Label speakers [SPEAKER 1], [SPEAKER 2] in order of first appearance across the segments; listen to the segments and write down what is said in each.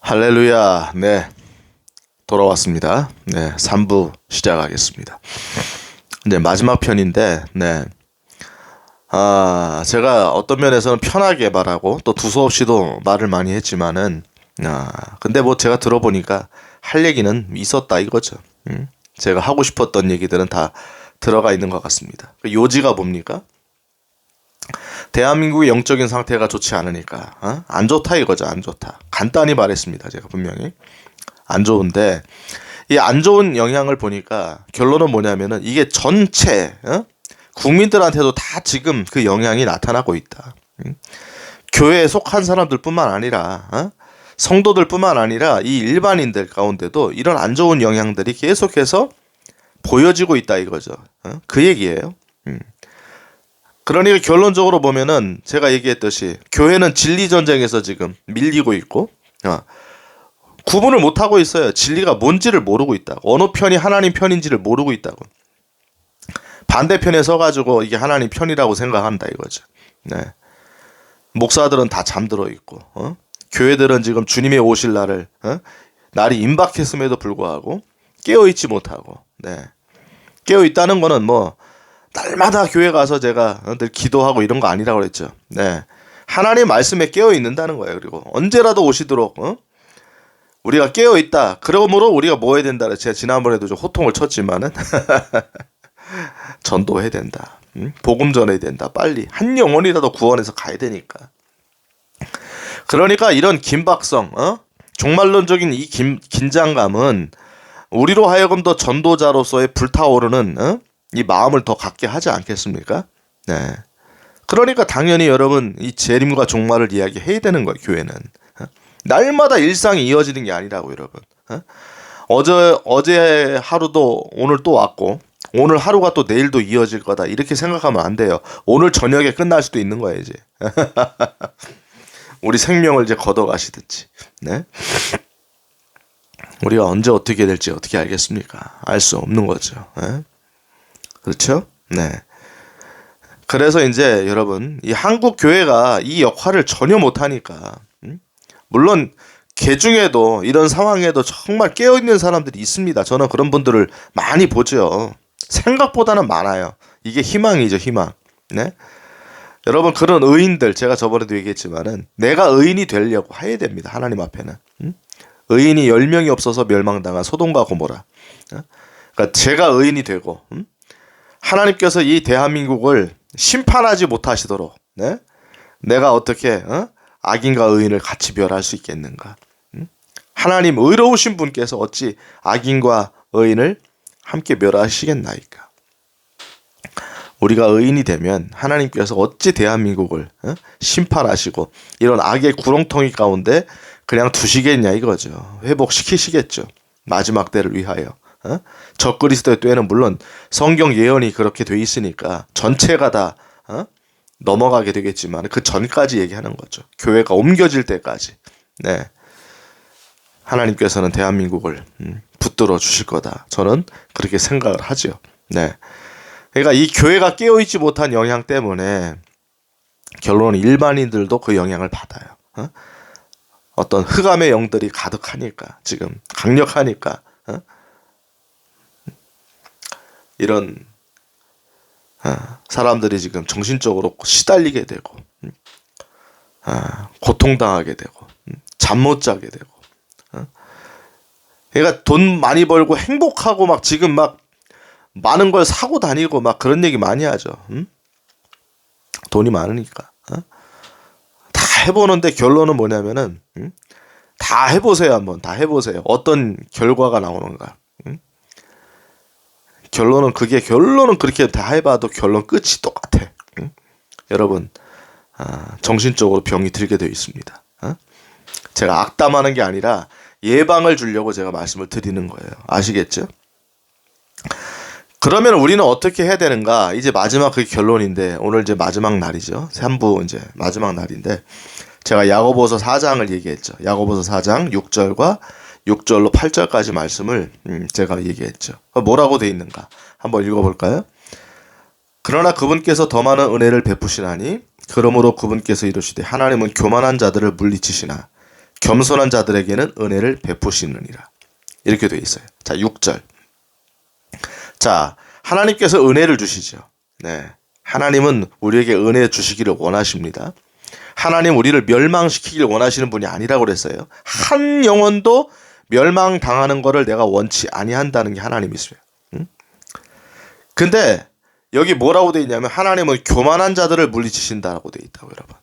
[SPEAKER 1] 할렐루야. 네, 돌아왔습니다. 네, 3부 시작하겠습니다. 네, 마지막 편인데, 네. 제가 어떤 면에서는 편하게 말하고 또 두서없이도 말을 많이 했지만은, 근데 뭐 제가 들어보니까 할 얘기는 있었다 이거죠. 제가 하고 싶었던 얘기들은 다 들어가 있는 것 같습니다. 그 요지가 뭡니까? 대한민국의 영적인 상태가 좋지 않으니까, 안 좋다 이거죠, 안 좋다. 간단히 말했습니다, 제가 분명히. 안 좋은데, 이 안 좋은 영향을 보니까 결론은 뭐냐면은 이게 전체, 국민들한테도 다 지금 그 영향이 나타나고 있다. 교회에 속한 사람들뿐만 아니라, 성도들뿐만 아니라 이 일반인들 가운데도 이런 안 좋은 영향들이 계속해서 보여지고 있다 이거죠. 그 얘기예요. 그러니까 결론적으로 보면은 제가 얘기했듯이 교회는 진리 전쟁에서 지금 밀리고 있고, 구분을 못 하고 있어요. 진리가 뭔지를 모르고 있다고. 어느 편이 하나님 편인지를 모르고 있다고. 반대편에 서가지고 이게 하나님 편이라고 생각한다 이거죠. 네. 목사들은 다 잠들어 있고, 교회들은 지금 주님의 오실 날이 임박했음에도 불구하고 깨어 있지 못하고, 네. 깨어 있다는 거는 뭐 날마다 교회 가서 제가 늘 기도하고 이런 거 아니라고 그랬죠. 네. 하나님 말씀에 깨어 있는다는 거예요. 그리고 언제라도 오시도록, 우리가 깨어 있다. 그러므로 우리가 뭐 해야 된다. 제가 지난번에도 좀 호통을 쳤지만은 전도해야 된다. 복음 전해야 된다. 빨리 한 영혼이라도 구원해서 가야 되니까. 그러니까 이런 긴박성, 종말론적인 이 긴장감은 우리로 하여금 더 전도자로서의 불타오르는, 이 마음을 더 갖게 하지 않겠습니까? 네. 그러니까 당연히 여러분 이 재림과 종말을 이야기해야 되는 거예요. 교회는 날마다 일상이 이어지는 게 아니라고 여러분. 어제 하루도 오늘 또 왔고 오늘 하루가 또 내일도 이어질 거다 이렇게 생각하면 안 돼요. 오늘 저녁에 끝날 수도 있는 거예요 이제. 우리 생명을 이제 걷어가시든지. 네. 우리가 언제 어떻게 될지 어떻게 알겠습니까? 알 수 없는 거죠. 네? 그렇죠? 네. 그래서 이제 여러분 이 한국 교회가 이 역할을 전혀 못하니까, 물론 개 중에도 이런 상황에도 정말 깨어있는 사람들이 있습니다. 저는 그런 분들을 많이 보죠. 생각보다는 많아요. 이게 희망이죠, 희망. 네? 여러분 그런 의인들 제가 저번에도 얘기했지만은 내가 의인이 되려고 해야 됩니다. 하나님 앞에는. 의인이 10명이 없어서 멸망당한 소돔과 고모라. 그러니까 제가 의인이 되고, 하나님께서 이 대한민국을 심판하지 못하시도록, 네? 내가 어떻게 악인과 의인을 같이 멸할 수 있겠는가? 하나님 의로우신 분께서 어찌 악인과 의인을 함께 멸하시겠나이까? 우리가 의인이 되면 하나님께서 어찌 대한민국을 심판하시고 이런 악의 구렁텅이 가운데 그냥 두시겠냐 이거죠. 회복시키시겠죠. 마지막 때를 위하여. 적그리스도의 때는 물론 성경 예언이 그렇게 돼 있으니까 전체가 다 넘어가게 되겠지만 그 전까지 얘기하는 거죠. 교회가 옮겨질 때까지. 네. 하나님께서는 대한민국을 붙들어 주실 거다. 저는 그렇게 생각을 하죠. 네. 그러니까 이 교회가 깨어있지 못한 영향 때문에 결론은 일반인들도 그 영향을 받아요. 어떤 흑암의 영들이 가득하니까 지금 강력하니까 이런 사람들이 지금 정신적으로 시달리게 되고, 고통당하게 되고, 잠 못 자게 되고, 그러니까 돈 많이 벌고 행복하고 막 지금 막 많은 걸 사고 다니고 막 그런 얘기 많이 하죠. 돈이 많으니까. 다 해보는데 결론은 뭐냐면은, 다 해보세요. 한번 다 해보세요. 어떤 결과가 나오는가. 결론은 그렇게 다 해봐도 결론 끝이 똑같아. 여러분, 정신적으로 병이 들게 되어 있습니다. 제가 악담하는 게 아니라 예방을 주려고 제가 말씀을 드리는 거예요. 아시겠죠? 그러면 우리는 어떻게 해야 되는가? 이제 마지막 그 결론인데 오늘 이제 마지막 날이죠. 3부 이제 마지막 날인데 제가 야고보서 4장을 얘기했죠. 야고보서 4장 6절과 6절로 8절까지 말씀을 제가 얘기했죠. 뭐라고 돼 있는가? 한번 읽어볼까요? 그러나 그분께서 더 많은 은혜를 베푸시나니 그러므로 그분께서 이르시되 하나님은 교만한 자들을 물리치시나 겸손한 자들에게는 은혜를 베푸시느니라. 이렇게 되어 있어요. 자, 6절. 자, 하나님께서 은혜를 주시죠. 네. 하나님은 우리에게 은혜 주시기를 원하십니다. 하나님 우리를 멸망시키길 원하시는 분이 아니라고 그랬어요. 한 영혼도 멸망당하는 거를 내가 원치 아니한다는 게 하나님이세요. 근데 여기 뭐라고 되어 있냐면 하나님은 교만한 자들을 물리치신다라고 되어 있다고 여러분.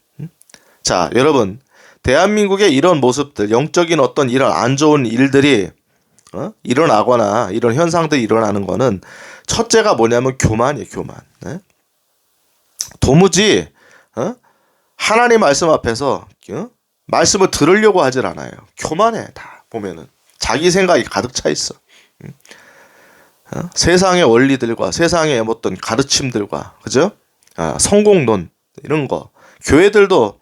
[SPEAKER 1] 자, 여러분 대한민국의 이런 모습들, 영적인 어떤 이런 안 좋은 일들이 일어나거나 이런 현상들이 일어나는 거는 첫째가 뭐냐면 교만이에요. 교만. 도무지 하나님 말씀 앞에서 말씀을 들으려고 하질 않아요. 교만해. 다 보면은 자기 생각이 가득 차 있어. 세상의 원리들과 세상의 어떤 가르침들과, 그죠? 성공론 이런 거. 교회들도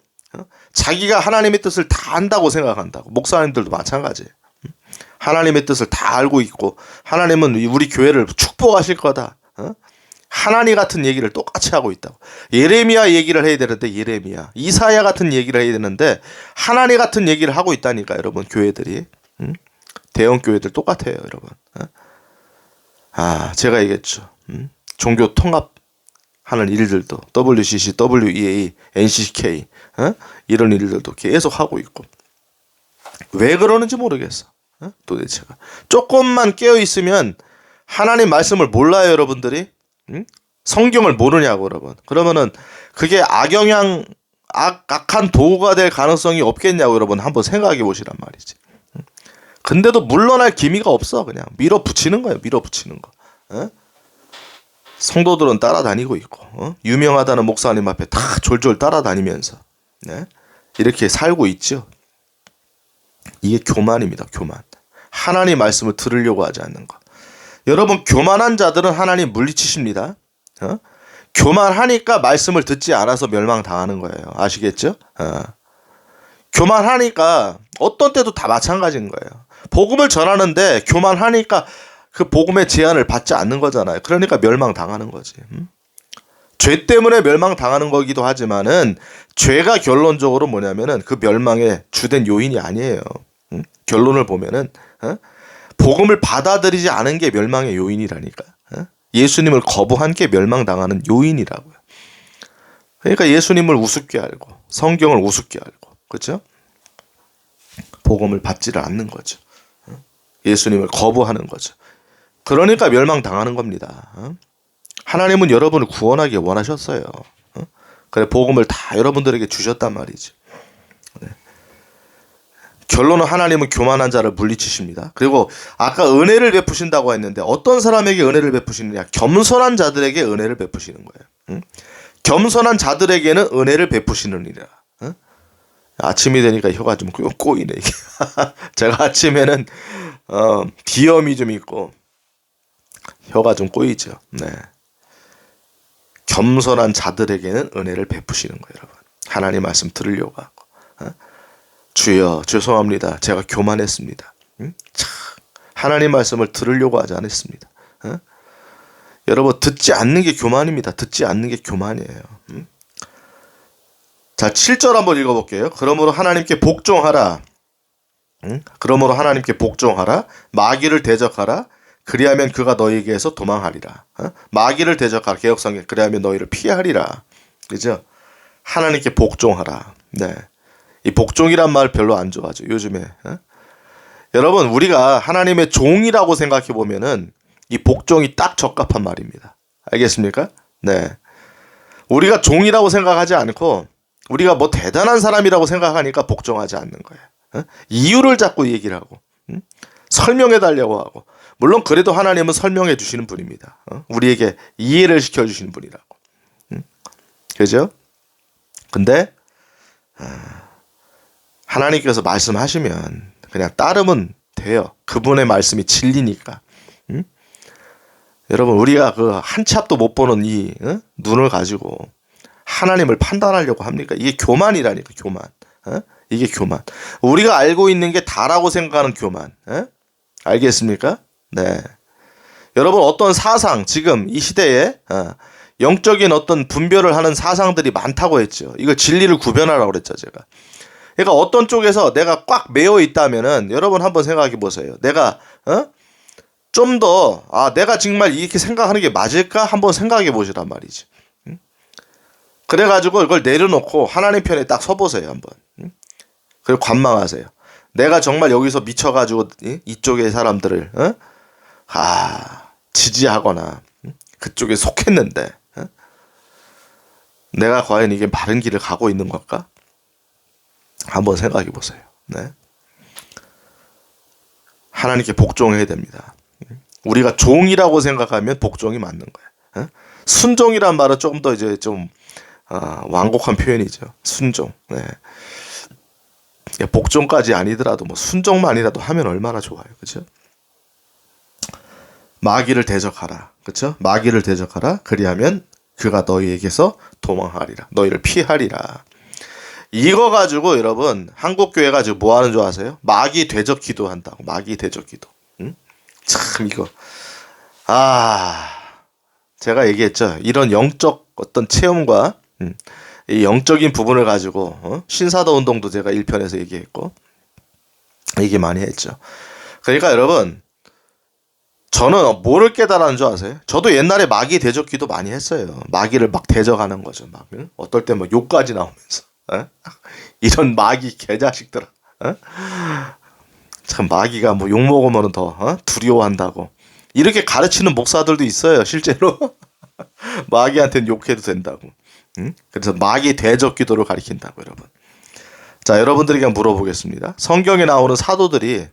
[SPEAKER 1] 자기가 하나님의 뜻을 다 안다고 생각한다고. 목사님들도 마찬가지. 하나님의 뜻을 다 알고 있고 하나님은 우리 교회를 축복하실 거다. 하나님 같은 얘기를 똑같이 하고 있다고. 예레미야 얘기를 해야 되는데 예레미야, 이사야 같은 얘기를 해야 되는데 하나님 같은 얘기를 하고 있다니까 여러분. 교회들이 대형 교회들 똑같아요 여러분. 제가 얘기했죠. 종교 통합하는 일들도 WCC, WEA, NCK 이런 일들도 계속 하고 있고 왜 그러는지 모르겠어. 도대체가 조금만 깨어 있으면 하나님 말씀을 몰라요 여러분들이. 성경을 모르냐고 여러분. 그러면은 그게 악영향, 악한 도구가 될 가능성이 없겠냐고 여러분. 한번 생각해 보시란 말이지. 근데도 물러날 기미가 없어. 그냥 밀어붙이는 거예요. 밀어붙이는 거. 성도들은 따라다니고 있고 유명하다는 목사님 앞에 다 졸졸 따라다니면서 이렇게 살고 있죠. 이게 교만입니다. 교만. 하나님 말씀을 들으려고 하지 않는 거. 여러분 교만한 자들은 하나님 물리치십니다. 교만하니까 말씀을 듣지 않아서 멸망당하는 거예요. 아시겠죠? 교만하니까 어떤 때도 다 마찬가지인 거예요. 복음을 전하는데 교만하니까 그 복음의 제한을 받지 않는 거잖아요. 그러니까 멸망당하는 거지. 죄 때문에 멸망당하는 거기도 하지만은 죄가 결론적으로 뭐냐면은 그 멸망의 주된 요인이 아니에요. 결론을 보면은 복음을 받아들이지 않은 게 멸망의 요인이라니까. 예수님을 거부한 게 멸망당하는 요인이라고요. 그러니까 예수님을 우습게 알고 성경을 우습게 알고, 그렇죠? 복음을 받지를 않는 거죠. 예수님을 거부하는 거죠. 그러니까 멸망당하는 겁니다. 하나님은 여러분을 구원하기 원하셨어요. 그래 복음을 다 여러분들에게 주셨단 말이지. 결론은 하나님은 교만한 자를 물리치십니다. 그리고 아까 은혜를 베푸신다고 했는데 어떤 사람에게 은혜를 베푸시느냐? 겸손한 자들에게 은혜를 베푸시는 거예요. 겸손한 자들에게는 은혜를 베푸시느니라. 아침이 되니까 혀가 좀 꼬이네 이게. 제가 아침에는 비염이 좀 있고 혀가 좀 꼬이죠. 네. 겸손한 자들에게는 은혜를 베푸시는 거예요, 여러분. 하나님 말씀 들으려고 하고. 주여 죄송합니다. 제가 교만했습니다. 하나님 말씀을 들으려고 하지 않았습니다. 여러분 듣지 않는 게 교만입니다. 듣지 않는 게 교만이에요. 자 7절 한번 읽어볼게요. 그러므로 하나님께 복종하라. 그러므로 하나님께 복종하라. 마귀를 대적하라. 그리하면 그가 너희에게서 도망하리라. 마귀를 대적하라. 개역성경 그리하면 너희를 피하리라. 그죠? 하나님께 복종하라. 네. 이 복종이란 말 별로 안 좋아하죠 요즘에. 여러분 우리가 하나님의 종이라고 생각해 보면은 이 복종이 딱 적합한 말입니다. 알겠습니까? 네. 우리가 종이라고 생각하지 않고 우리가 뭐 대단한 사람이라고 생각하니까 복종하지 않는 거예요. 이유를 자꾸 얘기를 하고 설명해 달라고 하고, 물론 그래도 하나님은 설명해 주시는 분입니다. 우리에게 이해를 시켜 주시는 분이라고. 그죠? 근데 하나님께서 말씀하시면 그냥 따르면 돼요. 그분의 말씀이 진리니까. 여러분 우리가 그 한 치 앞도 못 보는 이 눈을 가지고 하나님을 판단하려고 합니까? 이게 교만이라니까. 교만. 이게 교만. 우리가 알고 있는 게 다라고 생각하는 교만. 알겠습니까? 네. 여러분 어떤 사상, 지금 이 시대에 영적인 어떤 분별을 하는 사상들이 많다고 했죠. 이거 진리를 구별하라고 그랬죠 제가. 그러니까 어떤 쪽에서 내가 꽉 매여 있다면은 여러분 한번 생각해 보세요. 내가 좀 더 내가 정말 이렇게 생각하는 게 맞을까 한번 생각해 보시란 말이지. 그래가지고 이걸 내려놓고 하나님 편에 딱 서보세요 한번. 그리고 관망하세요. 내가 정말 여기서 미쳐가지고 이쪽의 사람들을 지지하거나 그쪽에 속했는데 내가 과연 이게 바른 길을 가고 있는 걸까? 한번 생각해 보세요. 네. 하나님께 복종해야 됩니다. 우리가 종이라고 생각하면 복종이 맞는 거예요. 순종이란 말은 조금 더 이제 좀 완곡한 표현이죠. 순종. 네. 복종까지 아니더라도 뭐 순종만이라도 하면 얼마나 좋아요. 그렇죠? 마귀를 대적하라. 그렇죠? 마귀를 대적하라. 그리하면 그가 너희에게서 도망하리라. 너희를 피하리라. 이거 가지고 여러분 한국 교회가 지금 뭐 하는 줄 아세요? 마귀 대적 기도한다고. 마귀 대적 기도. 참 이거 제가 얘기했죠. 이런 영적 어떤 체험과 이 영적인 부분을 가지고 신사도 운동도 제가 1편에서 얘기했고 얘기 많이 했죠. 그러니까 여러분 저는 뭐를 깨달았는 줄 아세요? 저도 옛날에 마귀 대적 기도 많이 했어요. 마귀를 막 대적하는 거죠. 막 어떨 때 뭐 욕까지 나오면서 이런 마귀 개자식들아. 참 마귀가 뭐 욕 먹으면 더 두려워한다고 이렇게 가르치는 목사들도 있어요. 실제로 마귀한테는 욕해도 된다고. 그래서 마귀 대적 기도를 가리킨다고 여러분. 자, 여러분들에게 물어보겠습니다. 성경에 나오는 사도들이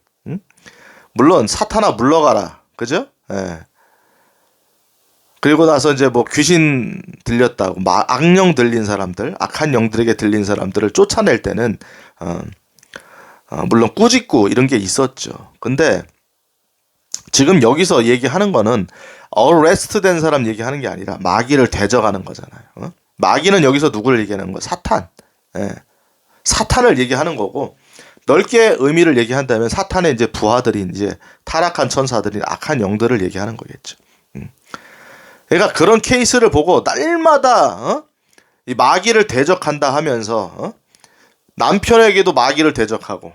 [SPEAKER 1] 물론 사탄아 물러가라, 그죠? 예. 그리고 나서 이제 뭐 귀신 들렸다고 악령 들린 사람들, 악한 영들에게 들린 사람들을 쫓아낼 때는 물론 꾸짖고 이런 게 있었죠. 근데 지금 여기서 얘기하는 거는 어레스트 된 사람 얘기하는 게 아니라 마귀를 대적하는 거잖아요. 마귀는 여기서 누구를 얘기하는 거야? 사탄. 예. 사탄을 얘기하는 거고 넓게 의미를 얘기한다면 사탄의 이제 부하들인 이제 타락한 천사들인 악한 영들을 얘기하는 거겠죠. 그러니까 그런 케이스를 보고 날마다 이 마귀를 대적한다 하면서 남편에게도 마귀를 대적하고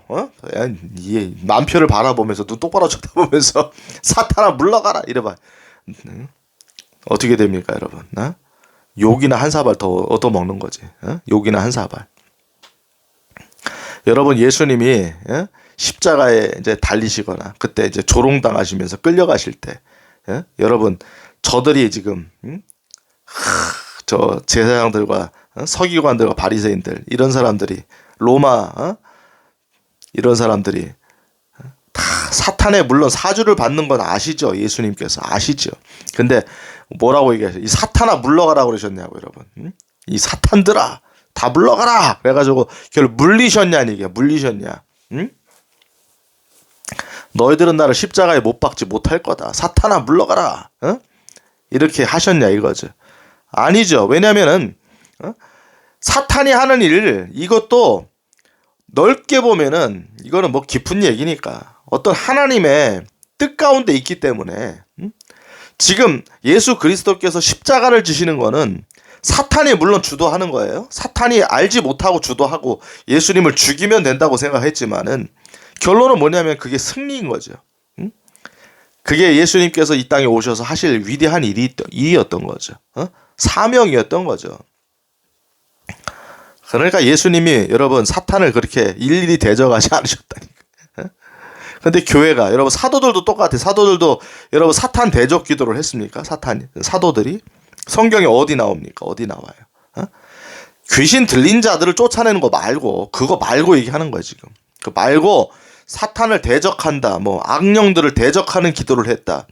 [SPEAKER 1] 이 남편을 바라보면서 눈 똑바로 쳐다보면서 사탄아 물러가라 이래봐. 어떻게 됩니까 여러분? 욕이나 한 사발 더 얻어먹는 거지. 욕이나 한 사발. 여러분 예수님이 십자가에 이제 달리시거나 그때 이제 조롱당하시면서 끌려가실 때 여러분 저들이 지금 저 제사장들과 서기관들과 바리새인들 이런 사람들이 로마 이런 사람들이 다 사탄의 물론 사주를 받는 건 아시죠? 예수님께서 아시죠? 근데 뭐라고 얘기하세요? 이 사탄아 물러가라고 그러셨냐고 여러분. 이 사탄들아 다 물러가라 그래가지고 결국 물리셨냐니 이게 물리셨냐? 너희들은 나를 십자가에 못 박지 못할 거다. 사탄아 물러가라. 이렇게 하셨냐 이거죠. 아니죠. 왜냐면은 사탄이 하는 일 이것도 넓게 보면은 이거는 뭐 깊은 얘기니까 어떤 하나님의 뜻 가운데 있기 때문에 지금 예수 그리스도께서 십자가를 지시는 거는 사탄이 물론 주도하는 거예요. 사탄이 알지 못하고 주도하고 예수님을 죽이면 된다고 생각했지만은 결론은 뭐냐면 그게 승리인 거죠. 그게 예수님께서 이 땅에 오셔서 하실 위대한 일이었던 거죠. 사명이었던 거죠. 그러니까 예수님이 여러분 사탄을 그렇게 일일이 대적하지 않으셨다니까. 근데 교회가 여러분 사도들도 똑같아요. 사도들도 여러분 사탄 대적 기도를 했습니까? 사도들이 성경에 어디 나옵니까? 어디 나와요? 귀신 들린 자들을 쫓아내는 거 말고 그거 말고 얘기하는 거예요 지금. 그 말고 사탄을 대적한다, 뭐 악령들을 대적하는 기도를 했다.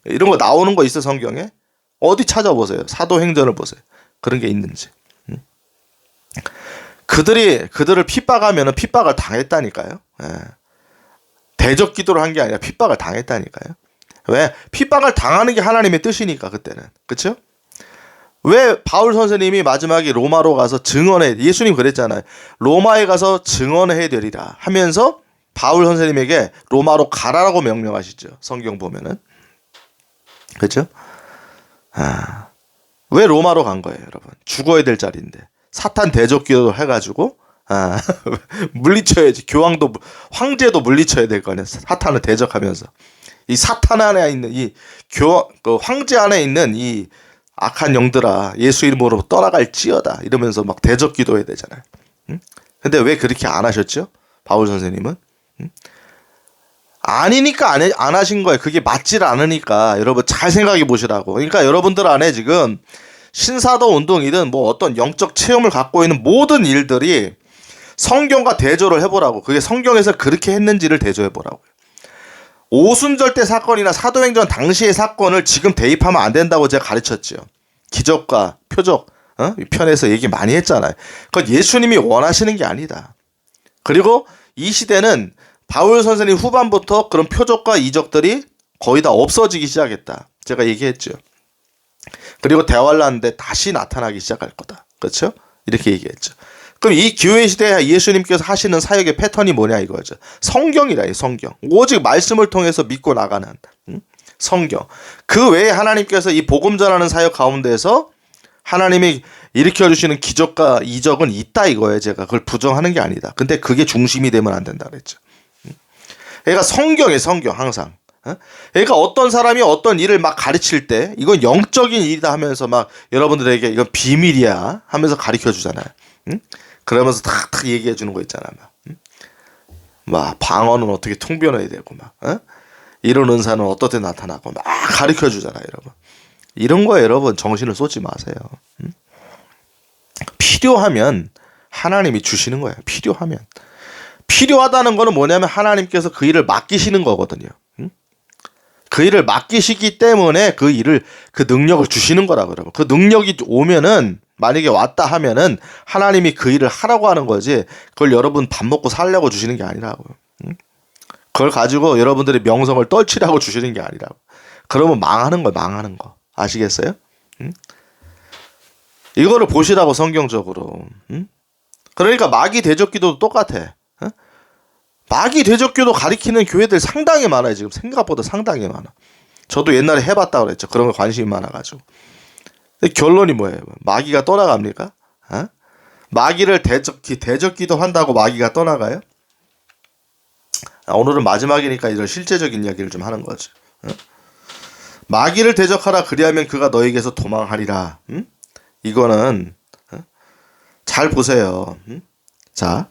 [SPEAKER 1] 이런 거 나오는 거 있어 성경에? 어디 찾아보세요. 사도행전을 보세요. 그런 게 있는지. 그들을 핍박하면은 핍박을 당했다니까요. 예. 대적 기도를 한 게 아니라 핍박을 당했다니까요. 왜? 핍박을 당하는 게 하나님의 뜻이니까 그때는. 그렇죠? 왜 바울 선생님이 마지막에 로마로 가서 증언해 예수님 그랬잖아요. 로마에 가서 증언해야 되리라 하면서 바울 선생님에게 로마로 가라라고 명령하시죠. 성경 보면은. 그렇죠? 왜 로마로 간 거예요, 여러분? 죽어야 될 자리인데. 사탄 대적 기도를 해가지고 물리쳐야지. 교황도, 황제도 물리쳐야 될 거 아니야. 사탄을 대적하면서. 이 사탄 안에 있는 그 황제 안에 있는 이 악한 영들아, 예수 이름으로 떠나갈지어다 이러면서 막 대적 기도해야 되잖아요. 응? 근데 왜 그렇게 안 하셨죠? 바울 선생님은? 응? 아니니까 안 하신 거예요. 그게 맞질 않으니까. 여러분 잘 생각해 보시라고. 그러니까 여러분들 안에 지금 신사도 운동이든 뭐 어떤 영적 체험을 갖고 있는 모든 일들이 성경과 대조를 해보라고. 그게 성경에서 그렇게 했는지를 대조해보라고요. 오순절대 사건이나 사도행전 당시의 사건을 지금 대입하면 안 된다고 제가 가르쳤죠. 기적과 표적, 이 편에서 얘기 많이 했잖아요. 그건 예수님이 원하시는 게 아니다. 그리고 이 시대는 바울 선생님 후반부터 그런 표적과 이적들이 거의 다 없어지기 시작했다. 제가 얘기했죠. 그리고 대화를 하는데 다시 나타나기 시작할 거다. 그렇죠? 이렇게 얘기했죠. 그럼 이 기회 시대에 예수님께서 하시는 사역의 패턴이 뭐냐 이거죠. 성경이라, 이 성경. 오직 말씀을 통해서 믿고 나가는 성경. 그 외에 하나님께서 이 복음 전하는 사역 가운데서 하나님이 일으켜주시는 기적과 이적은 있다 이거예요. 제가 그걸 부정하는 게 아니다. 근데 그게 중심이 되면 안 된다 그랬죠. 그러니까 성경이에요. 성경 항상. 그러니까 어떤 사람이 어떤 일을 막 가르칠 때 이건 영적인 일이다 하면서 막 여러분들에게 이건 비밀이야 하면서 가르쳐 주잖아요. 그러면서 탁탁 얘기해 주는 거 있잖아. 막 방언은 어떻게 통변해야 되고 막 이런 은사는 어떻게 나타나고 막 가르쳐 주잖아요, 여러분. 이런 거에 여러분 정신을 쏟지 마세요. 필요하면 하나님이 주시는 거예요. 필요하면. 필요하다는 거는 뭐냐면 하나님께서 그 일을 맡기시는 거거든요. 그 일을 맡기시기 때문에 그 일을, 그 능력을 주시는 거라고 여러분. 그 능력이 오면은, 만약에 왔다 하면은 하나님이 그 일을 하라고 하는 거지, 그걸 여러분 밥 먹고 살려고 주시는 게 아니라고요. 그걸 가지고 여러분들의 명성을 떨치라고 주시는 게 아니라고. 그러면 망하는 거예요, 망하는 거. 아시겠어요? 이거를 보시라고, 성경적으로. 그러니까 마귀 대적기도도 똑같아. 마귀 대적교도 가리키는 교회들 상당히 많아요. 지금 생각보다 상당히 많아. 저도 옛날에 해봤다고 그랬죠. 그런 거 관심이 많아가지고. 근데 결론이 뭐예요? 마귀가 떠나갑니까? 마귀를 대적기도 한다고 마귀가 떠나가요? 오늘은 마지막이니까 이런 실제적인 이야기를 좀 하는 거죠. 마귀를 대적하라. 그리하면 그가 너에게서 도망하리라. 이거는 잘 보세요. 자,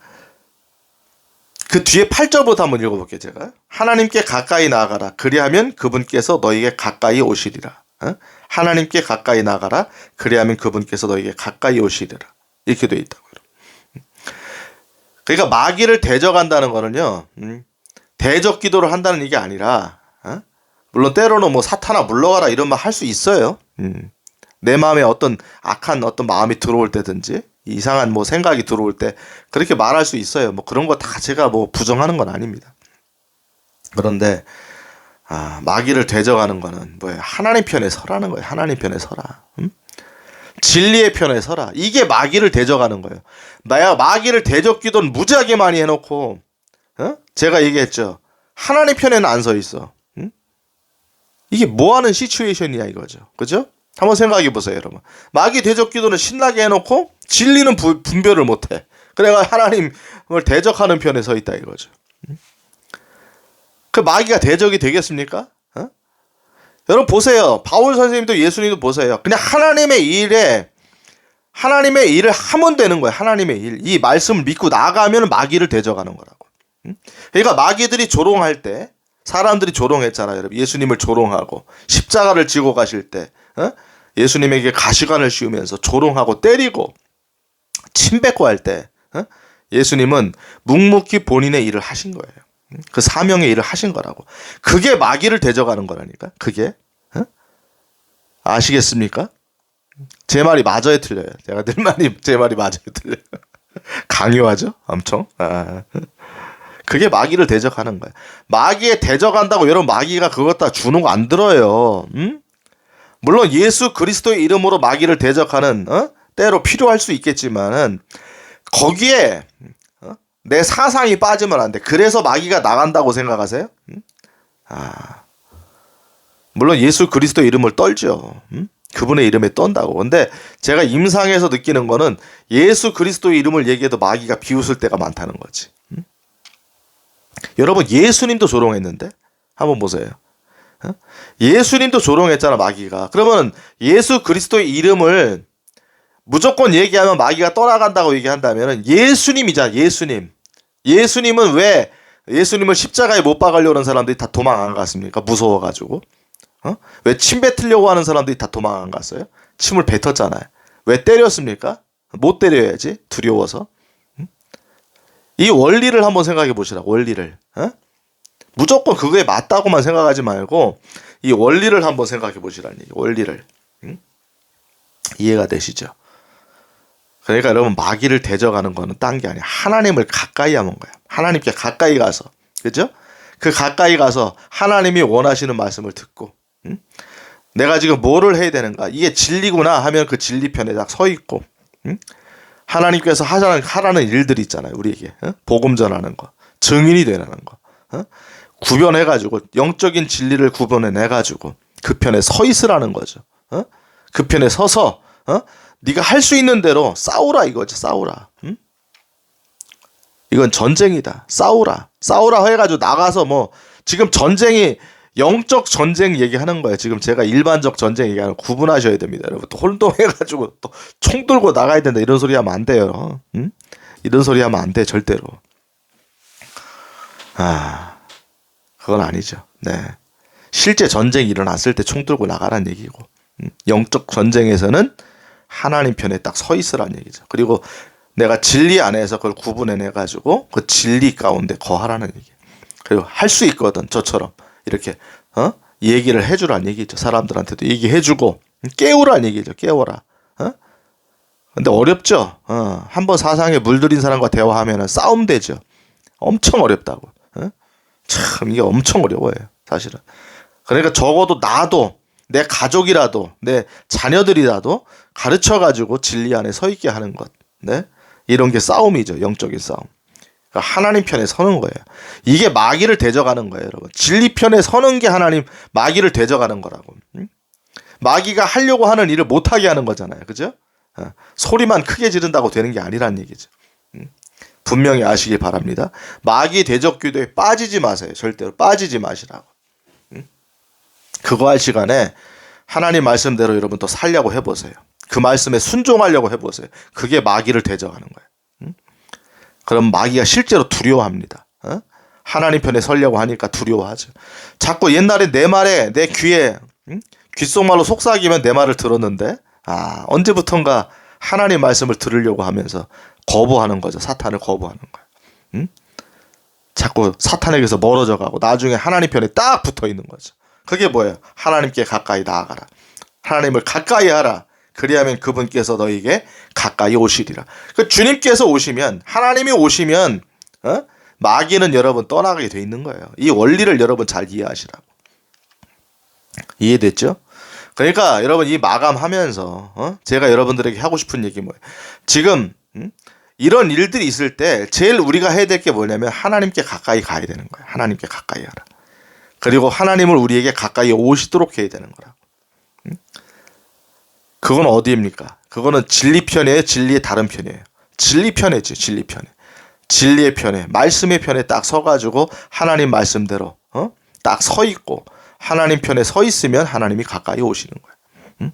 [SPEAKER 1] 그 뒤에 8절부터 한번 읽어볼게요. 제가. 하나님께 가까이 나아가라. 그리하면 그분께서 너에게 가까이 오시리라. 하나님께 가까이 나아가라. 그리하면 그분께서 너에게 가까이 오시리라. 이렇게 되어 있다고요. 그러니까 마귀를 대적한다는 거는요, 대적 기도를 한다는 얘기 아니라, 물론 때로는 뭐 사탄아 물러가라 이런 말 할 수 있어요. 내 마음에 어떤 악한 어떤 마음이 들어올 때든지 이상한 뭐 생각이 들어올 때 그렇게 말할 수 있어요. 뭐 그런 거 다 제가 뭐 부정하는 건 아닙니다. 그런데 마귀를 대적하는 거는 뭐예요? 하나님 편에 서라는 거예요. 하나님 편에 서라. 진리의 편에 서라. 이게 마귀를 대적하는 거예요. 마귀를 대적 기도는 무지하게 많이 해놓고, 제가 얘기했죠. 하나님 편에는 안 서 있어. 이게 뭐 하는 시츄에이션이야 이거죠. 그죠? 한번 생각해 보세요, 여러분. 마귀 대적 기도는 신나게 해놓고 진리는 분별을 못해. 그래가 하나님을 대적하는 편에 서 있다 이거죠. 그 마귀가 대적이 되겠습니까? 여러분 보세요. 바울 선생님도 예수님도 보세요. 그냥 하나님의 일을 하면 되는 거예요. 하나님의 일. 이 말씀을 믿고 나가면 마귀를 대적하는 거라고. 그러니까 마귀들이 조롱할 때, 사람들이 조롱했잖아요. 여러분. 예수님을 조롱하고 십자가를 지고 가실 때, 예수님에게 가시관을 씌우면서 조롱하고 때리고 침뱉고 할 때, 예수님은 묵묵히 본인의 일을 하신 거예요. 그 사명의 일을 하신 거라고. 그게 마귀를 대적하는 거라니까. 그게. 아시겠습니까? 제 말이 맞아요, 틀려요? 제가 늘 말이 제 말이 맞아요, 틀려요? 강요하죠? 엄청. 그게 마귀를 대적하는 거예요. 마귀에 대적한다고 여러분 마귀가 그것 다 주는 거 안 들어요. 물론 예수 그리스도의 이름으로 마귀를 대적하는 때로 필요할 수 있겠지만은 거기에 내 사상이 빠지면 안 돼. 그래서 마귀가 나간다고 생각하세요? 물론 예수 그리스도 이름을 떨죠. 그분의 이름에 떤다고. 근데 제가 임상에서 느끼는 거는 예수 그리스도의 이름을 얘기해도 마귀가 비웃을 때가 많다는 거지. 여러분, 예수님도 조롱했는데 한번 보세요. 예수님도 조롱했잖아, 마귀가. 그러면 예수 그리스도의 이름을 무조건 얘기하면 마귀가 떠나간다고 얘기한다면 예수님이잖아, 예수님. 예수님은 왜 예수님을 십자가에 못 박으려고 하는 사람들이 다 도망 안 갔습니까? 무서워가지고. 왜 침 뱉으려고 하는 사람들이 다 도망 안 갔어요? 침을 뱉었잖아요. 왜 때렸습니까? 못 때려야지, 두려워서. 이 원리를 한번 생각해 보시라고, 원리를. 무조건 그거에 맞다고만 생각하지 말고 이 원리를 한번 생각해 보시라는 얘기, 원리를. 이해가 되시죠? 그러니까 여러분, 마귀를 대적하는 거는 딴 게 아니야. 하나님을 가까이 하는 거야. 하나님께 가까이 가서, 그죠? 그 가까이 가서 하나님이 원하시는 말씀을 듣고, 내가 지금 뭐를 해야 되는가, 이게 진리구나 하면 그 진리편에 딱 서 있고, 하나님께서 하라는 일들이 있잖아요, 우리에게. 복음 전하는 거, 증인이 되라는 거, 구별해가지고 영적인 진리를 구분해내가지고 그 편에 서 있으라는 거죠. 그 편에 서서 네가 할 수 있는 대로 싸우라 이거지. 싸우라. 이건 전쟁이다. 싸우라 해가지고 나가서 뭐 지금 전쟁이 영적 전쟁 얘기하는 거예요. 지금 제가 일반적 전쟁 얘기하는 거 구분하셔야 됩니다. 여러분, 또 혼동해가지고 또 총 들고 나가야 된다 이런 소리 하면 안 돼요. 이런 소리 하면 안 돼, 절대로. 그건 아니죠. 네. 실제 전쟁이 일어났을 때 총 들고 나가란 얘기고, 영적 전쟁에서는 하나님 편에 딱 서 있으란 얘기죠. 그리고 내가 진리 안에서 그걸 구분해내가지고 그 진리 가운데 거하라는 얘기. 그리고 할 수 있거든, 저처럼 이렇게 얘기를 해주란 얘기죠. 사람들한테도 얘기해주고 깨우란 얘기죠. 깨워라. 근데 어렵죠. 한번 사상에 물들인 사람과 대화하면 싸움 되죠. 엄청 어렵다고. 참 이게 엄청 어려워요, 사실은. 그러니까 적어도 나도, 내 가족이라도, 내 자녀들이라도 가르쳐가지고 진리 안에 서 있게 하는 것. 네? 이런 게 싸움이죠. 영적인 싸움. 그러니까 하나님 편에 서는 거예요. 이게 마귀를 대적하는 거예요, 여러분. 진리 편에 서는 게 하나님, 마귀를 대적하는 거라고. 마귀가 하려고 하는 일을 못하게 하는 거잖아요. 그죠? 소리만 크게 지른다고 되는 게 아니란 얘기죠. 분명히 아시길 바랍니다. 마귀 대적 기도에 빠지지 마세요. 절대로 빠지지 마시라고. 그거 할 시간에 하나님 말씀대로 여러분 또 살려고 해보세요. 그 말씀에 순종하려고 해보세요. 그게 마귀를 대적하는 거예요. 그럼 마귀가 실제로 두려워합니다. 하나님 편에 서려고 하니까 두려워하죠. 자꾸 옛날에 내 말에, 내 귀에, 귓속말로 속삭이면 내 말을 들었는데, 언제부턴가 하나님 말씀을 들으려고 하면서 거부하는 거죠. 사탄을 거부하는 거예요. 자꾸 사탄에게서 멀어져 가고 나중에 하나님 편에 딱 붙어 있는 거죠. 그게 뭐예요? 하나님께 가까이 나아가라. 하나님을 가까이 하라. 그리하면 그분께서 너에게 가까이 오시리라. 그 주님께서 오시면, 하나님이 오시면 마귀는 여러분 떠나가게 돼 있는 거예요. 이 원리를 여러분 잘 이해하시라고. 이해됐죠? 그러니까 여러분, 이 마감하면서 제가 여러분들에게 하고 싶은 얘기 뭐예요? 지금 이런 일들이 있을 때 제일 우리가 해야 될 게 뭐냐면 하나님께 가까이 가야 되는 거예요. 하나님께 가까이 하라. 그리고 하나님을 우리에게 가까이 오시도록 해야 되는 거라고. 그건 어디입니까? 그거는 진리 편이에요? 진리의 다른 편이에요? 진리 편이지, 진리 편에. 진리의 편에, 말씀의 편에 딱 서가지고 하나님 말씀대로 딱 서 있고 하나님 편에 서 있으면 하나님이 가까이 오시는 거예요.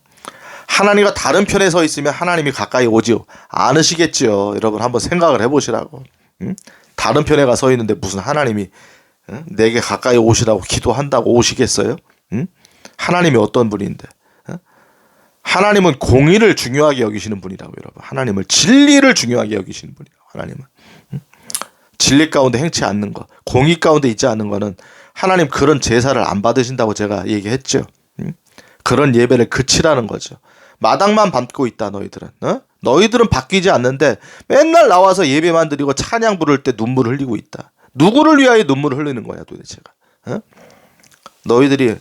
[SPEAKER 1] 하나님과 다른 편에 서 있으면 하나님이 가까이 오지 않으시겠죠. 여러분 한번 생각을 해보시라고. 다른 편에 가 서 있는데 무슨 하나님이 내게 가까이 오시라고 기도한다고 오시겠어요? 하나님이 어떤 분인데? 하나님은 공의를 중요하게 여기시는 분이라고, 여러분. 하나님을 진리를 중요하게 여기시는 분이라고. 하나님은 진리 가운데 행치 않는 것, 공의 가운데 있지 않는 거는 하나님 그런 제사를 안 받으신다고 제가 얘기했죠. 그런 예배를 그치라는 거죠. 마당만 밟고 있다 너희들은. 너희들은 바뀌지 않는데 맨날 나와서 예배만 드리고 찬양 부를 때 눈물을 흘리고 있다. 누구를 위하여 눈물을 흘리는 거야 도대체가? 너희들이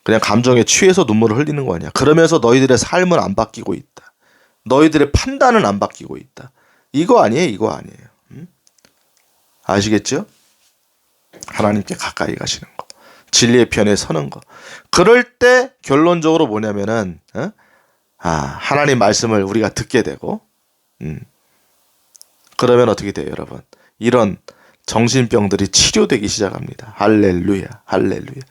[SPEAKER 1] 그냥 감정에 취해서 눈물을 흘리는 거 아니야. 그러면서 너희들의 삶은 안 바뀌고 있다. 너희들의 판단은 안 바뀌고 있다. 이거 아니에요, 이거 아니에요. 아시겠죠? 하나님께 가까이 가시는 거. 진리의 편에 서는 거. 그럴 때 결론적으로 뭐냐면은 하나님 말씀을 우리가 듣게 되고 그러면 어떻게 돼요, 여러분? 이런 정신병들이 치료되기 시작합니다. 할렐루야, 할렐루야.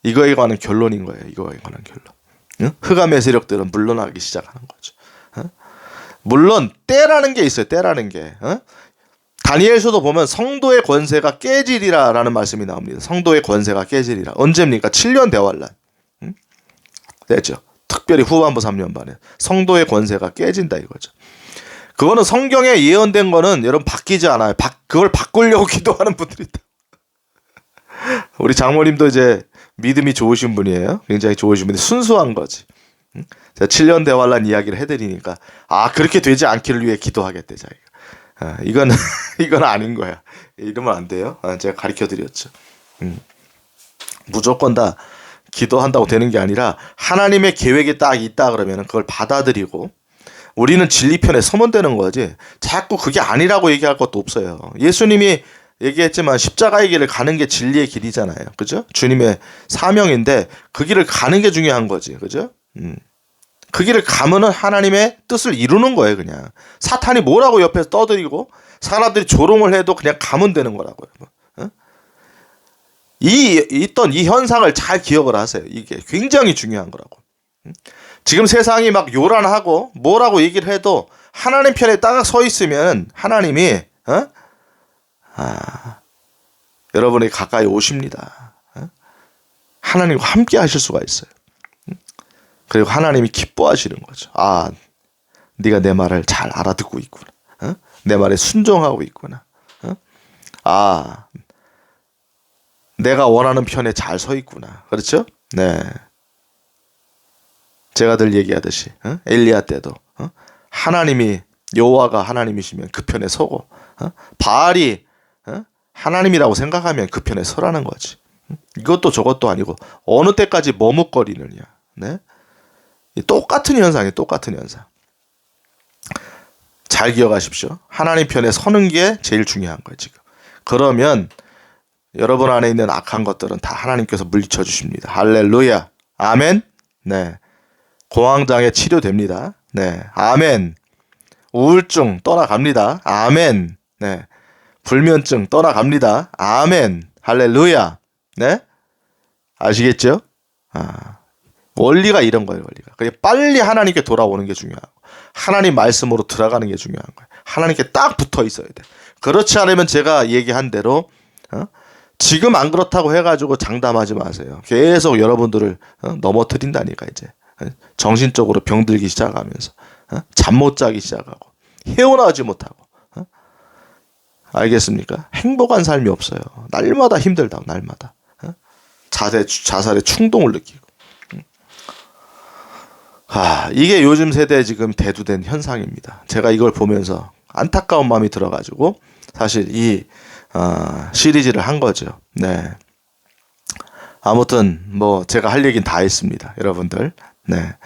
[SPEAKER 1] 이거에 관한 결론인 거예요. 이거에 관한 결론. 흑암의 세력들은 물러나기 시작하는 거죠. 물론 때라는 게 있어요. 때라는 게. 다니엘서도 보면 성도의 권세가 깨지리라 라는 말씀이 나옵니다. 성도의 권세가 깨지리라. 언제입니까? 7년 대환란. 됐죠. 특별히 후반부 3년 반에 성도의 권세가 깨진다 이거죠. 그거는 성경에 예언된 거는 여러분 바뀌지 않아요. 그걸 바꾸려고 기도하는 분들이 있다. 우리 장모님도 이제 믿음이 좋으신 분이에요. 굉장히 좋으신 분인데 순수한 거지. 제가 7년 대환란 이야기를 해드리니까 그렇게 되지 않기를 위해 기도하겠대 자기가. 이건 아닌 거야. 이러면 안 돼요. 제가 가르쳐 드렸죠. 무조건 다 기도한다고 되는 게 아니라 하나님의 계획이 딱 있다 그러면 그걸 받아들이고 우리는 진리 편에 서면 되는 거지. 자꾸 그게 아니라고 얘기할 것도 없어요. 예수님이 얘기했지만 십자가의 길을 가는 게 진리의 길이잖아요. 그죠? 주님의 사명인데 그 길을 가는 게 중요한 거지. 그죠? 그 길을 가면은 하나님의 뜻을 이루는 거예요, 그냥. 사탄이 뭐라고 옆에서 떠들이고 사람들이 조롱을 해도 그냥 가면 되는 거라고요. 있던 이 현상을 잘 기억을 하세요. 이게 굉장히 중요한 거라고. 지금 세상이 막 요란하고 뭐라고 얘기를 해도 하나님 편에 딱 서 있으면 하나님이 여러분에게 가까이 오십니다. 하나님과 함께 하실 수가 있어요. 그리고 하나님이 기뻐하시는 거죠. 네가 내 말을 잘 알아듣고 있구나. 내 말에 순종하고 있구나. 내가 원하는 편에 잘 서 있구나. 그렇죠? 네. 제가 늘 얘기하듯이 엘리야 때도 하나님이 여호와가 하나님이시면 그 편에 서고 바알이 하나님이라고 생각하면 그 편에 서라는 거지. 이것도 저것도 아니고 어느 때까지 머뭇거리느냐. 네? 똑같은 현상이에요. 똑같은 현상. 잘 기억하십시오. 하나님 편에 서는 게 제일 중요한 거예요. 지금. 그러면 여러분 안에 있는 악한 것들은 다 하나님께서 물리쳐 주십니다. 할렐루야. 아멘. 네. 공황장애 치료됩니다. 네. 아멘. 우울증 떠나갑니다. 아멘. 네. 불면증 떠나갑니다. 아멘. 할렐루야. 네. 아시겠죠? 원리가 이런 거예요, 원리가. 그냥 빨리 하나님께 돌아오는 게 중요하고, 하나님 말씀으로 들어가는 게 중요한 거예요. 하나님께 딱 붙어 있어야 돼. 그렇지 않으면 제가 얘기한 대로, 지금 안 그렇다고 해가지고 장담하지 마세요. 계속 여러분들을 넘어뜨린다니까, 이제. 정신적으로 병들기 시작하면서, 잠 못 자기 시작하고, 헤어나오지 못하고, 알겠습니까? 행복한 삶이 없어요. 날마다 힘들다고, 날마다. 자살의 충동을 느끼고. 이게 요즘 세대에 지금 대두된 현상입니다. 제가 이걸 보면서 안타까운 마음이 들어가지고 사실 이 시리즈를 한 거죠. 네. 아무튼 뭐 제가 할 얘기는 다 했습니다, 여러분들. 네.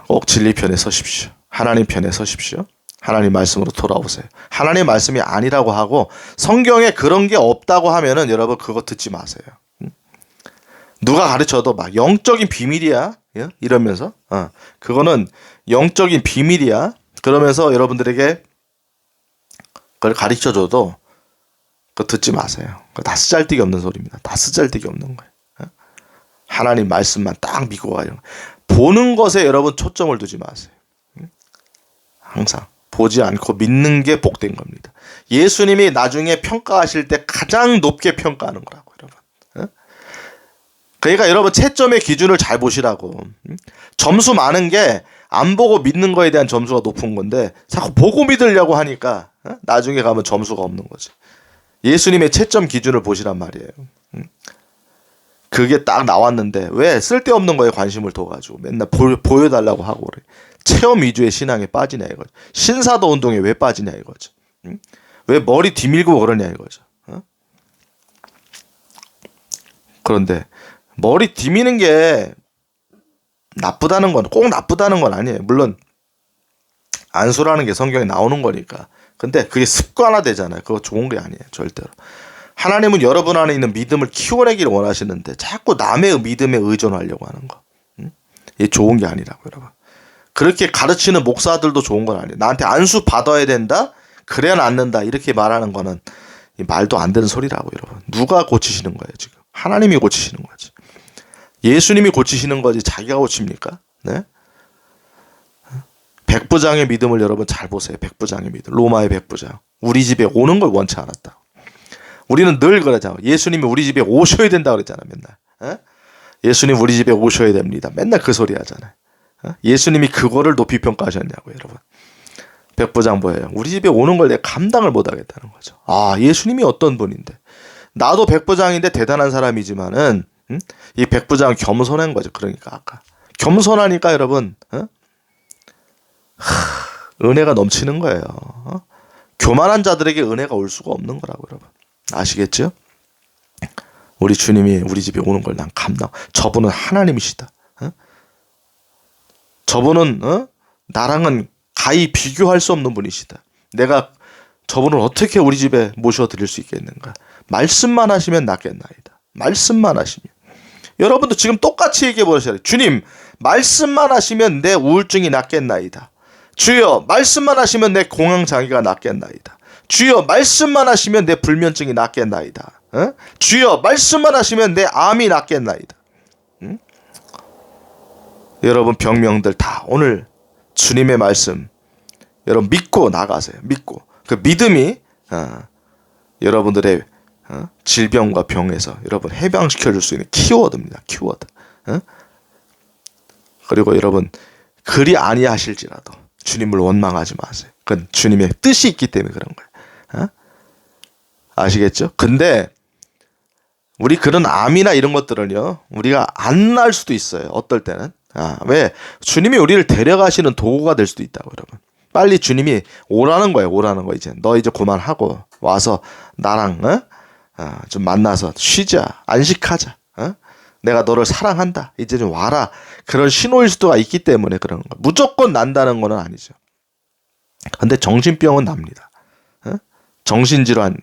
[SPEAKER 1] 꼭 진리 편에 서십시오. 하나님 편에 서십시오. 하나님 말씀으로 돌아오세요. 하나님 말씀이 아니라고 하고 성경에 그런 게 없다고 하면은 여러분 그거 듣지 마세요. 누가 가르쳐도 막 영적인 비밀이야 이러면서 그거는 영적인 비밀이야 그러면서 여러분들에게 그걸 가르쳐줘도 그거 듣지 마세요. 그거 다 쓰잘데기 없는 소리입니다. 다 쓰잘데기 없는 거예요. 하나님 말씀만 딱 믿고 가요. 보는 것에 여러분 초점을 두지 마세요. 항상 보지 않고 믿는 게 복된 겁니다. 예수님이 나중에 평가하실 때 가장 높게 평가하는 거라고, 여러분. 그러니까 여러분 채점의 기준을 잘 보시라고. 점수 많은 게 안 보고 믿는 거에 대한 점수가 높은 건데 자꾸 보고 믿으려고 하니까 나중에 가면 점수가 없는 거지. 예수님의 채점 기준을 보시란 말이에요. 그게 딱 나왔는데 왜 쓸데없는 거에 관심을 둬가지고 맨날 보여달라고 하고 그래. 체험 위주의 신앙에 빠지냐 이거죠. 신사도 운동에 왜 빠지냐 이거죠. 왜 머리 뒤밀고 그러냐 이거죠. 그런데 머리 뒤미는 게 나쁘다는 건 꼭 나쁘다는 건 아니에요. 물론 안수라는 게 성경에 나오는 거니까. 근데 그게 습관화 되잖아요. 그거 좋은 게 아니에요. 절대로. 하나님은 여러분 안에 있는 믿음을 키워내기를 원하시는데 자꾸 남의 믿음에 의존하려고 하는 거. 이게 좋은 게 아니라고 여러분. 그렇게 가르치는 목사들도 좋은 건 아니에요. 나한테 안수 받아야 된다? 그래야 낫는다. 이렇게 말하는 거는 말도 안 되는 소리라고 여러분. 누가 고치시는 거예요 지금? 하나님이 고치시는 거지. 예수님이 고치시는 거지 자기가 고칩니까? 네? 백부장의 믿음을 여러분 잘 보세요. 백부장의 믿음. 로마의 백부장. 우리 집에 오는 걸 원치 않았다. 우리는 늘 그러잖아. 예수님이 우리 집에 오셔야 된다 그랬잖아 맨날. 예수님 우리 집에 오셔야 됩니다. 맨날 그 소리 하잖아요. 예수님이 그거를 높이 평가하셨냐고요 여러분. 백부장 뭐예요? 우리 집에 오는 걸 내가 감당을 못하겠다는 거죠. 아, 예수님이 어떤 분인데. 나도 백부장인데 대단한 사람이지만은 이 백부장은 겸손한 거죠. 그러니까 아까 겸손하니까 여러분 은혜가 넘치는 거예요. 교만한 자들에게 은혜가 올 수가 없는 거라고 여러분. 아시겠죠? 우리 주님이 우리 집에 오는 걸 난 감당. 저분은 하나님이시다. 저분은 나랑은 가히 비교할 수 없는 분이시다. 내가 저분을 어떻게 우리 집에 모셔드릴 수 있겠는가. 말씀만 하시면 낫겠나이다. 말씀만 하시면. 여러분도 지금 똑같이 얘기해 보셔야 돼요. 주님 말씀만 하시면 내 우울증이 낫겠나이다. 주여 말씀만 하시면 내 공황장애가 낫겠나이다. 주여 말씀만 하시면 내 불면증이 낫겠나이다. 주여 말씀만 하시면 내 암이 낫겠나이다. 여러분 병명들 다 오늘 주님의 말씀 여러분 믿고 나가세요. 믿고 그 믿음이 여러분들의 질병과 병에서 여러분 해방시켜 줄 수 있는 키워드입니다. 키워드. 그리고 여러분 그리 아니하실지라도 주님을 원망하지 마세요. 그건 주님의 뜻이 있기 때문에 그런 거예요. 아시겠죠? 근데 우리 그런 암이나 이런 것들은요 우리가 안 날 수도 있어요. 어떨 때는. 왜? 주님이 우리를 데려가시는 도구가 될 수도 있다고 여러분. 빨리 주님이 오라는 거예요. 오라는 거 이제. 너 이제 그만하고 와서 나랑 좀 만나서 쉬자. 안식하자. 내가 너를 사랑한다. 이제 좀 와라. 그런 신호일 수도 있기 때문에 그런 거. 무조건 난다는 건 아니죠. 근데 정신병은 납니다. 정신질환.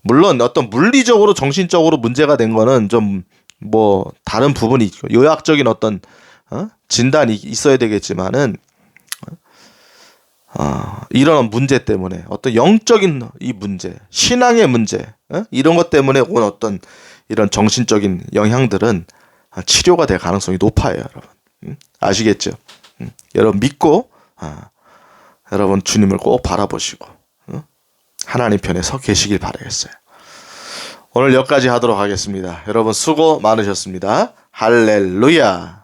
[SPEAKER 1] 물론 어떤 물리적으로 정신적으로 문제가 된 거는 좀 뭐 다른 부분이 있고 요약적인 어떤 진단이 있어야 되겠지만은 이런 문제 때문에 어떤 영적인 이 문제, 신앙의 문제 이런 것 때문에 온 어떤 이런 정신적인 영향들은 치료가 될 가능성이 높아요, 여러분. 아시겠죠? 여러분 믿고 여러분 주님을 꼭 바라보시고 하나님 편에 서 계시길 바라겠어요. 오늘 여기까지 하도록 하겠습니다. 여러분 수고 많으셨습니다. 할렐루야.